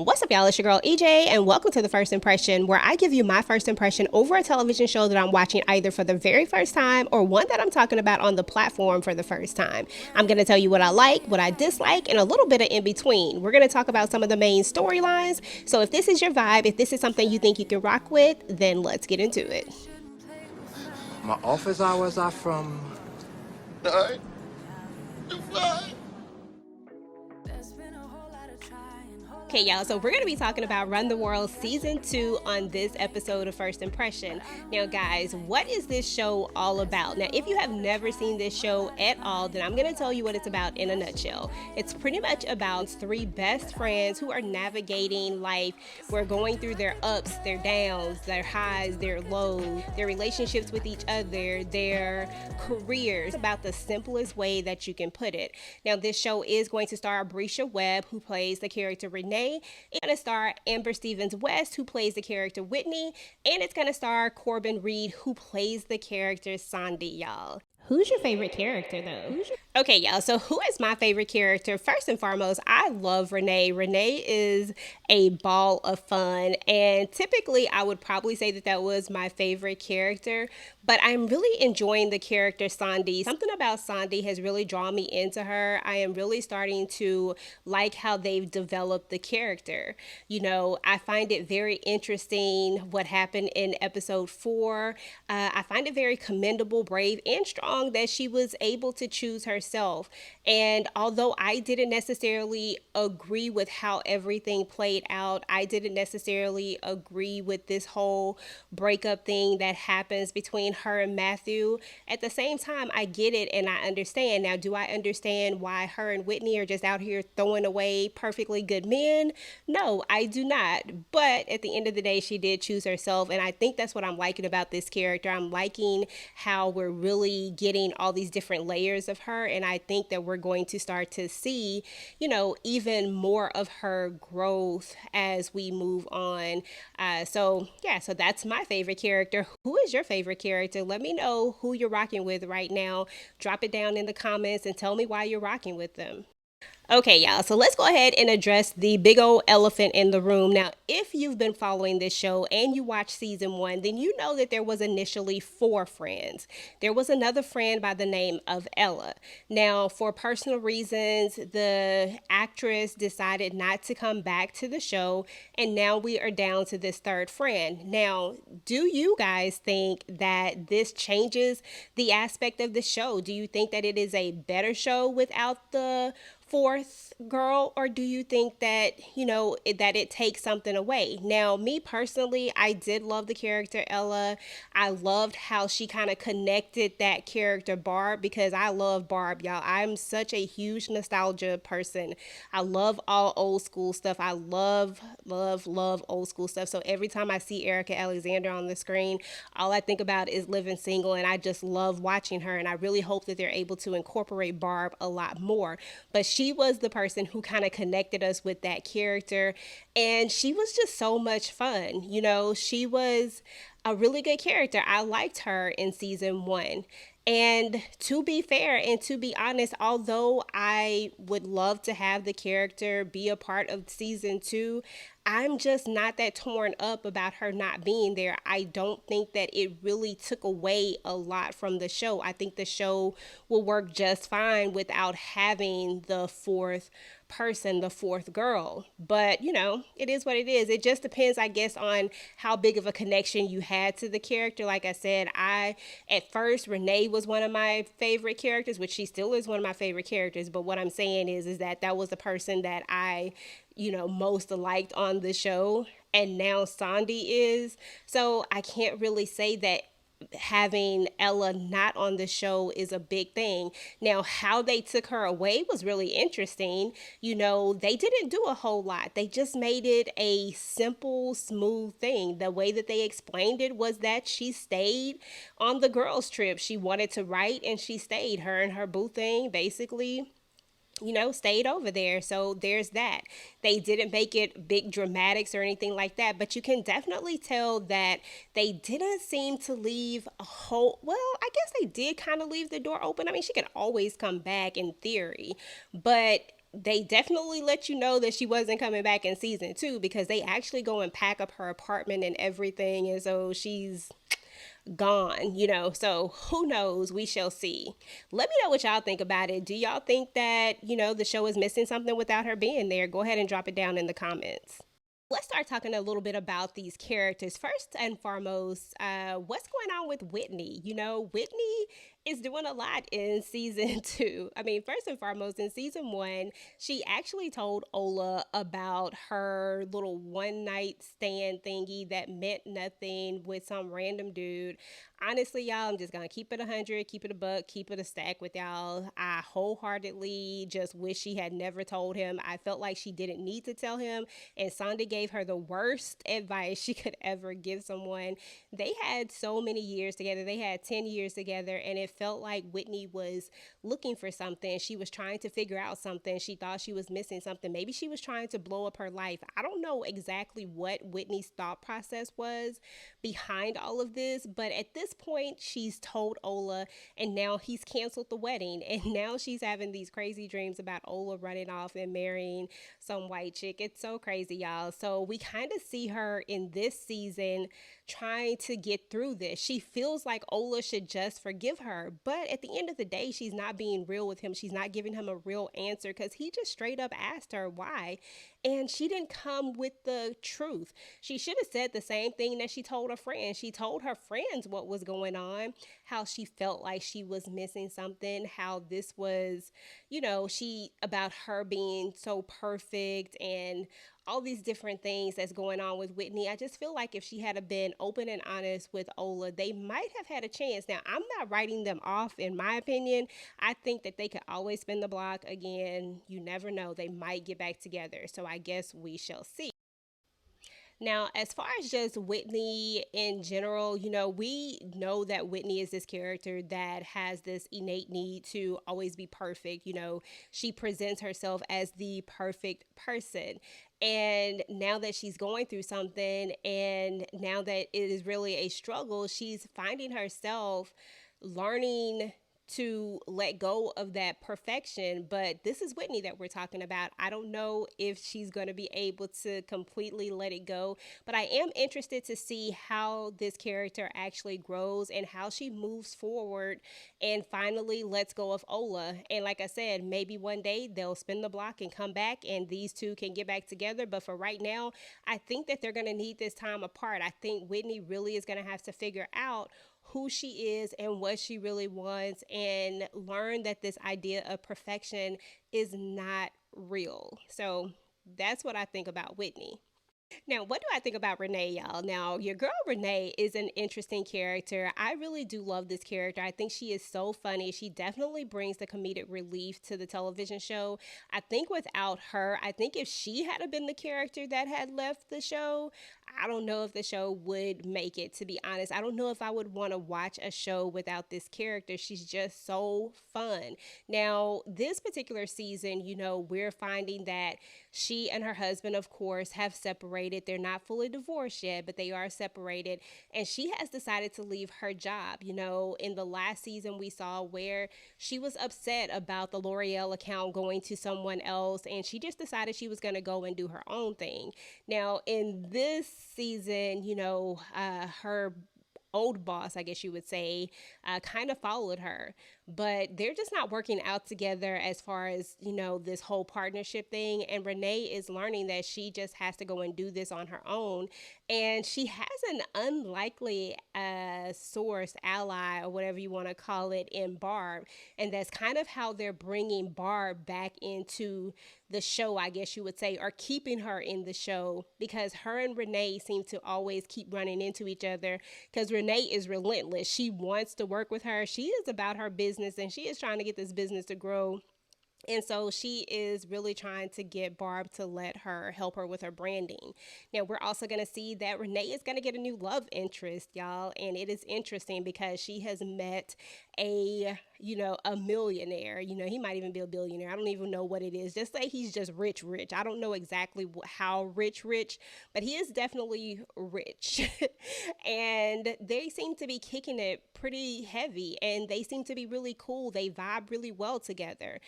What's up, y'all? It's your girl EJ, and welcome to The First Impression, where I give you my first impression over a television show that I'm watching either for the very first time or one that I'm talking about on the platform for the first time. I'm going to tell you what I like, what I dislike, and a little bit of in between. We're going to talk about some of the main storylines. So if this is your vibe, if this is something you think you can rock with, then let's get into it. My office hours are from 9 to 5. Okay, y'all, so we're going to be talking about Run the World Season 2 on this episode of First Impression. Now, guys, what is this show all about? Now, if you have never seen this show at all, then I'm going to tell you what it's about in a nutshell. It's pretty much about three best friends who are navigating life. We're going through their ups, their downs, their highs, their lows, their relationships with each other, their careers, about the simplest way that you can put it. Now, this show is going to star Bresha Webb, who plays the character Renee. It's going to star Amber Stevens West, who plays the character Whitney, and it's going to star Corbin Reid, who plays the character Sandy, y'all. Who's your favorite character, though? Okay, y'all, so who is my favorite character? First and foremost, I love Renee. Renee is a ball of fun, and typically I would probably say that was my favorite character, but I'm really enjoying the character Sandy. Something about Sandy has really drawn me into her. I am really starting to like how they've developed the character. You know, I find it very interesting what happened in episode 4. I find it very commendable, brave, and strong that she was able to choose herself. And although I didn't necessarily agree with how everything played out, I didn't necessarily agree with this whole breakup thing that happens between her and Matthew. At the same time, I get it and I understand. Now, do I understand why her and Whitney are just out here throwing away perfectly good men? No, I do not. But at the end of the day, she did choose herself. And I think that's what I'm liking about this character. I'm liking how we're really getting all these different layers of her, and I think that we're going to start to see, you know, even more of her growth as we move on. So that's my favorite character. Who is your favorite character? Let me know who you're rocking with right now. Drop it down in the comments and tell me why you're rocking with them. Okay, y'all, so let's go ahead and address the big old elephant in the room. Now, if you've been following this show and you watched season 1, then you know that there was initially 4 friends. There was another friend by the name of Ella. Now, for personal reasons, the actress decided not to come back to the show, and now we are down to this third friend. Now, do you guys think that this changes the aspect of the show? Do you think that it is a better show without the 4th girl, or do you think that, you know, that it takes something away? Now, me personally, I did love the character Ella. I loved how she kind of connected that character Barb, because I love Barb, y'all. I'm such a huge nostalgia person. I love all old school stuff. I love old school stuff. So every time I see Erica Alexander on the screen, all I think about is Living Single, and I just love watching her, and I really hope that they're able to incorporate Barb a lot more. But she was the person who kind of connected us with that character, and she was just so much fun. You know, she was a really good character. I liked her in season 1. And to be fair and to be honest, although I would love to have the character be a part of season 2, I'm just not that torn up about her not being there. I don't think that it really took away a lot from the show. I think the show will work just fine without having the 4th person, the 4th girl. But, you know, it is what it is. It just depends, I guess, on how big of a connection you had to the character. Like I said, at first, Renee was one of my favorite characters, which she still is one of my favorite characters. But what I'm saying is that was the person that I, you know, most liked on the show, and now Sandy is. So I can't really say that having Ella not on the show is a big thing. Now, how they took her away was really interesting. You know, they didn't do a whole lot. They just made it a simple, smooth thing. The way that they explained it was that she stayed on the girls' trip. She wanted to write and she stayed. Her and her boo thing basically, you know, stayed over there. So there's that. They didn't make it big dramatics or anything like that, but you can definitely tell that they didn't seem to leave a whole, well, I guess they did kind of leave the door open. I mean, she could always come back in theory, but they definitely let you know that she wasn't coming back in season 2 because they actually go and pack up her apartment and everything. And so she's gone, So who knows? We shall see. Let me know what y'all think about it. Do y'all think that, the show is missing something without her being there? Go ahead and drop it down in the comments. Let's start talking a little bit about these characters. First and foremost, what's going on with Whitney? Whitney is doing a lot in season 2. I mean, first and foremost, in season 1, she actually told Ola about her little one night stand thingy that meant nothing with some random dude. Honestly, y'all, I'm just gonna keep it 100, keep it a buck, keep it a stack with y'all. I wholeheartedly just wish she had never told him. I felt like she didn't need to tell him, and Sonda gave her the worst advice she could ever give someone. They had so many years together. They had 10 years together, and it felt like Whitney was looking for something. She was trying to figure out something. She thought she was missing something. Maybe she was trying to blow up her life. I don't know exactly what Whitney's thought process was behind all of this, but at this point, she's told Ola, and now he's canceled the wedding, and now she's having these crazy dreams about Ola running off and marrying some white chick. It's so crazy, y'all. So we kind of see her in this season trying to get through this. She feels like Ola should just forgive her, but at the end of the day, she's not being real with him. She's not giving him a real answer because he just straight up asked her why, and she didn't come with the truth. She should have said the same thing that she told her friends. She told her friends what was going on, how she felt like she was missing something, how this was, she about her being so perfect and all these different things that's going on with Whitney. I just feel like if she had been open and honest with Ola, they might have had a chance. Now, I'm not writing them off, in my opinion. I think that they could always spin the block again. You never know. They might get back together. So I guess we shall see. Now, as far as just Whitney in general, we know that Whitney is this character that has this innate need to always be perfect. She presents herself as the perfect person. And now that she's going through something, and now that it is really a struggle, she's finding herself learning to let go of that perfection. But this is Whitney that we're talking about. I don't know if she's going to be able to completely let it go, but I am interested to see how this character actually grows and how she moves forward and finally lets go of Ola. And like I said, maybe one day they'll spin the block and come back and these two can get back together. But for right now, I think that they're going to need this time apart. I think Whitney really is going to have to figure out who she is and what she really wants, and learn that this idea of perfection is not real. So that's what I think about Whitney. Now, what do I think about Renee, y'all? Now, your girl Renee is an interesting character. I really do love this character. I think she is so funny. She definitely brings the comedic relief to the television show. I think without her, I think if she had been the character that had left the show, I don't know if the show would make it, to be honest. I don't know if I would want to watch a show without this character. She's just so fun. Now, this particular season, we're finding that she and her husband, of course, have separated. They're not fully divorced yet, but they are separated. And she has decided to leave her job. In the last season, we saw where she was upset about the L'Oreal account going to someone else, and she just decided she was going to go and do her own thing. Now, in this season, her old boss, I guess you would say, kind of followed her, but they're just not working out together as far as, this whole partnership thing. And Renee is learning that she just has to go and do this on her own. And she has an unlikely source, ally, or whatever you want to call it, in Barb. And that's kind of how they're bringing Barb back into the show, I guess you would say, or keeping her in the show, because her and Renee seem to always keep running into each other, because Renee is relentless. She wants to work with her. She is about her business, and she is trying to get this business to grow. And so she is really trying to get Barb to let her help her with her branding. Now, we're also going to see that Renee is going to get a new love interest, y'all. And it is interesting because she has met a a millionaire. He might even be a billionaire. I don't even know what it is. Just say he's just rich, rich. I don't know exactly how rich, but he is definitely rich. And they seem to be kicking it pretty heavy, and they seem to be really cool. They vibe really well together,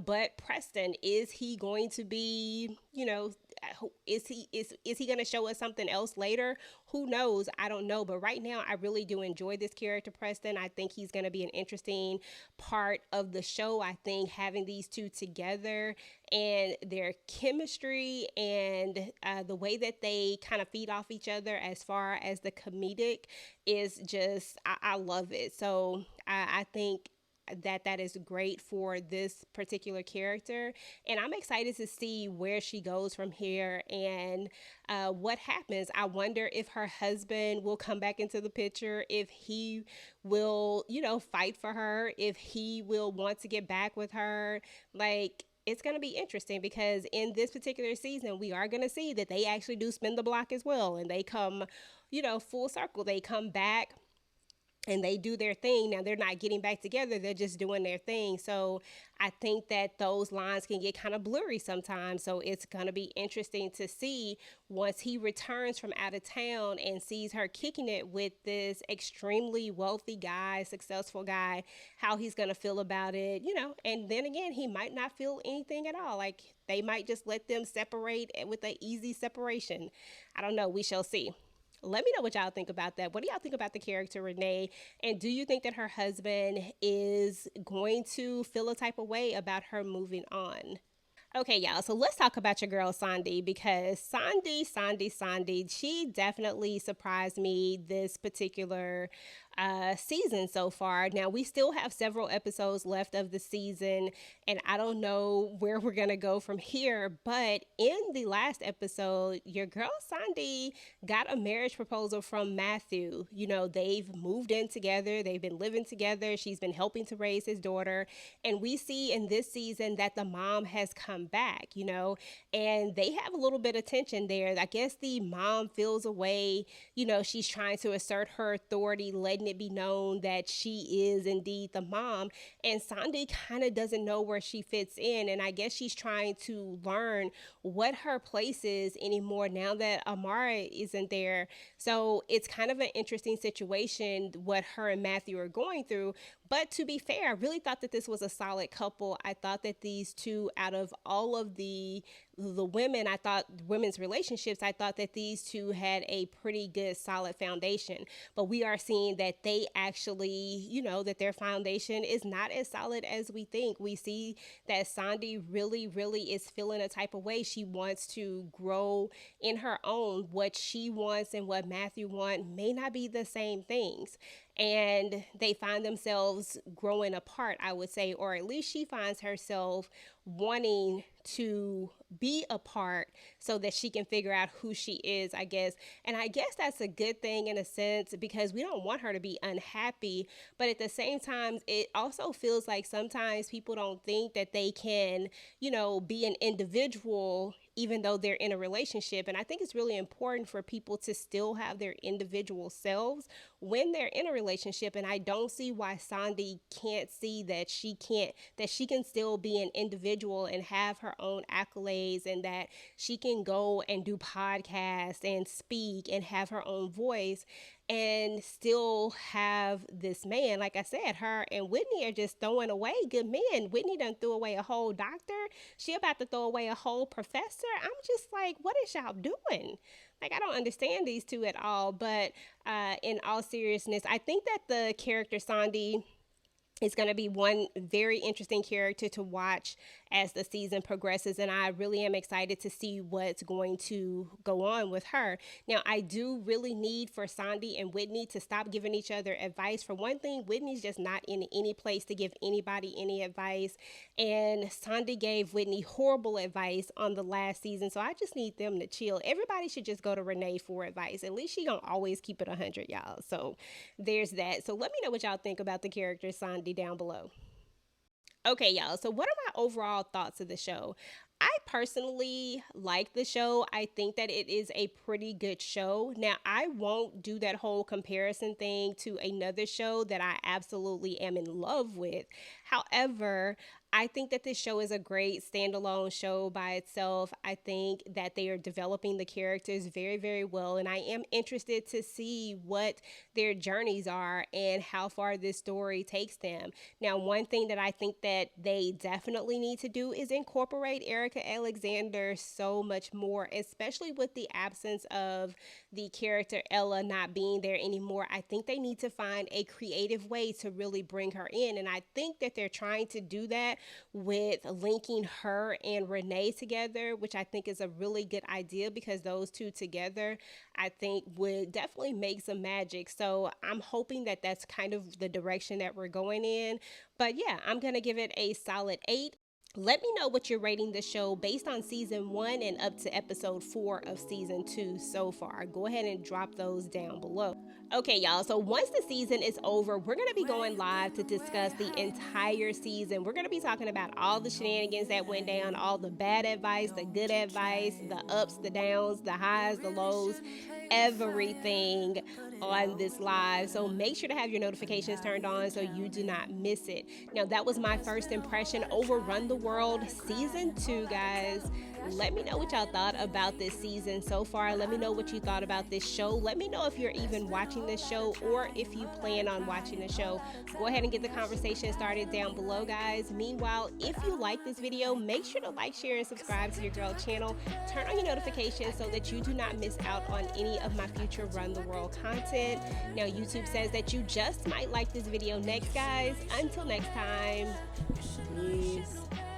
but Preston, is he going to be, is he going to show us something else later? Who knows? I don't know. But right now, I really do enjoy this character, Preston. I think he's going to be an interesting part of the show. I think having these two together and their chemistry and the way that they kind of feed off each other as far as the comedic is just, I love it. So I think that is great for this particular character, and I'm excited to see where she goes from here and what happens. I wonder if her husband will come back into the picture, if he will fight for her, if he will want to get back with her. Like, it's going to be interesting, because in this particular season we are going to see that they actually do spin the block as well, and they come full circle. They come back and they do their thing. Now, they're not getting back together, they're just doing their thing. So I think that those lines can get kind of blurry sometimes. So it's going to be interesting to see, once he returns from out of town and sees her kicking it with this extremely wealthy guy, successful guy, how he's going to feel about it, and then again, he might not feel anything at all. Like, they might just let them separate with an easy separation. I don't know. We shall see. Let me know what y'all think about that. What do y'all think about the character Renee? And do you think that her husband is going to feel a type of way about her moving on? Okay, y'all, so let's talk about your girl Sandy, because Sandy, she definitely surprised me this particular season so far. Now, we still have several episodes left of the season, and I don't know where we're gonna go from here, but in the last episode, your girl Sandy got a marriage proposal from Matthew. They've moved in together, they've been living together, she's been helping to raise his daughter, and we see in this season that the mom has come back, and they have a little bit of tension there. I guess the mom feels a way, she's trying to assert her authority, letting it be known that she is indeed the mom, and Sandy kind of doesn't know where she fits in, and I guess she's trying to learn what her place is anymore now that Amara isn't there. So it's kind of an interesting situation what her and Matthew are going through. But to be fair, I really thought that this was a solid couple. I thought that these two, out of all of the women, I thought women's relationships, I thought that these two had a pretty good solid foundation. But we are seeing that they actually, that their foundation is not as solid as we think. We see that Sandy really, really is feeling a type of way. She wants to grow in her own. What she wants and what Matthew wants may not be the same things. And they find themselves growing apart, I would say, or at least she finds herself wanting to be apart so that she can figure out who she is, I guess. And I guess that's a good thing in a sense, because we don't want her to be unhappy. But at the same time, it also feels like sometimes people don't think that they can, be an individual even though they're in a relationship. And I think it's really important for people to still have their individual selves when they're in a relationship. And I don't see why Sandy can't see that she can still be an individual and have her own accolades, and that she can go and do podcasts and speak and have her own voice and still have this man. Like I said, her and Whitney are just throwing away good men. Whitney done threw away a whole doctor. She about to throw away a whole professor. I'm just like, what is y'all doing? Like, I don't understand these two at all. But in all seriousness, I think that the character Sandy is going to be one very interesting character to watch as the season progresses, and I really am excited to see what's going to go on with her. Now, I do really need for Sandy and Whitney to stop giving each other advice. For one thing, Whitney's just not in any place to give anybody any advice, and Sandy gave Whitney horrible advice on the last season, so I just need them to chill. Everybody should just go to Renee for advice. At least she gonna always keep it 100, y'all. So there's that. So let me know what y'all think about the character Sandy down below. Okay, y'all, so what are my overall thoughts of the show? I personally like the show. I think that it is a pretty good show. Now, I won't do that whole comparison thing to another show that I absolutely am in love with. However, I think that this show is a great standalone show by itself. I think that they are developing the characters very, very well, and I am interested to see what their journeys are and how far this story takes them. Now, one thing that I think that they definitely need to do is incorporate Erica Alexander so much more, especially with the absence of the character Ella not being there anymore. I think they need to find a creative way to really bring her in, and I think that they're trying to do that with linking her and Renee together, which I think is a really good idea because those two together, I think, would definitely make some magic. So I'm hoping that that's kind of the direction that we're going in. But yeah, I'm going to give it a solid 8. Let me know what you're rating the show based on season 1 and up to episode 4 of season 2 so far. Go ahead and drop those down below. Okay, y'all, so once the season is over, we're going to be going live to discuss the entire season. We're going to be talking about all the shenanigans that went down, all the bad advice, the good advice, the ups, the downs, the highs, the lows, everything on this live. So make sure to have your notifications turned on so you do not miss it. Now, that was my first impression over Run the World season 2, guys. Let me know what y'all thought about this season so far. Let me know what you thought about this show. Let me know if you're even watching this show or if you plan on watching the show. Go ahead and get the conversation started down below, guys. Meanwhile, if you like this video, make sure to like, share, and subscribe to your girl channel. Turn on your notifications so that you do not miss out on any of my future Run the World content. Now, YouTube says that you just might like this video next, guys. Until next time, peace.